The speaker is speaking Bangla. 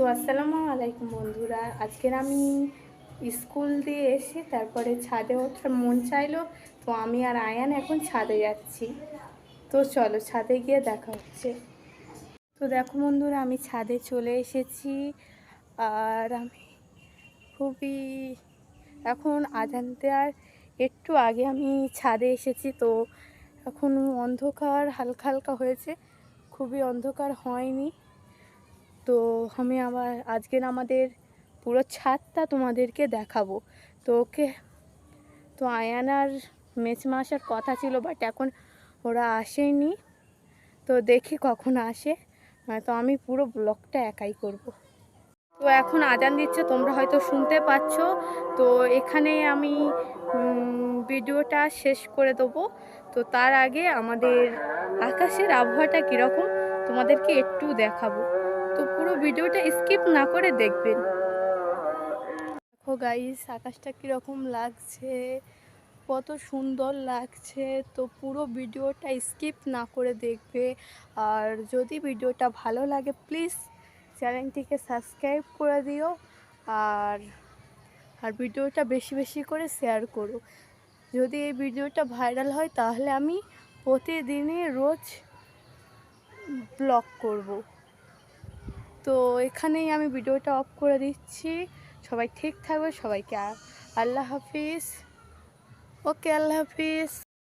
তো আসসালামু আলাইকুম বন্ধুরা, আজকের আমি স্কুল দিয়ে এসে তারপরে ছাদে ওঠার মন চাইলো। তো আমি আর আয়ান এখন ছাদে যাচ্ছি। তো চলো ছাদে গিয়ে দেখা হচ্ছে। তো দেখো বন্ধুরা, আমি ছাদে চলে এসেছি। আর আমি খুবই এখন আজান দেওয়ার একটু আগে আমি ছাদে এসেছি। তো এখন অন্ধকার হালকা হালকা হয়েছে, খুবই অন্ধকার হয়নি। তো আমি আজকের আমাদের পুরো ছাদটা তোমাদেরকে দেখাবো। তো আয়ান আর মেচমা আসার কথা ছিল, বাট এখন ওরা আসেনি। তো দেখি কখন আসে। তো আমি পুরো ব্লগটা একাই করব। তো এখন আজান দিচ্ছে, তোমরা হয়তো শুনতে পাচ্ছ। তো এখানে আমি ভিডিওটা শেষ করে দেবো। তো তার আগে আমাদের আকাশের আবহাওয়াটা কীরকম তোমাদেরকে একটু দেখাবো। তো পুরো ভিডিওটা স্কিপ না করে দেখবেন। দেখো গাইস, আকাশটা কীরকম লাগছে, কত সুন্দর লাগছে। তো পুরো ভিডিওটা স্কিপ না করে দেখবে। আর যদি ভিডিওটা ভালো লাগে প্লিজ চ্যানেলটিকে সাবস্ক্রাইব করে দিও। আর আর ভিডিওটা বেশি বেশি করে শেয়ার করো। যদি এই ভিডিওটা ভাইরাল হয় তাহলে আমি প্রতিদিনই রোজ ব্লগ করব। তো এখানেই আমি ভিডিওটা অফ করে দিচ্ছি। সবাই ঠিক থাকবে, সবাইকে আল্লাহ হাফিজ। ওকে, আল্লাহ হাফিজ।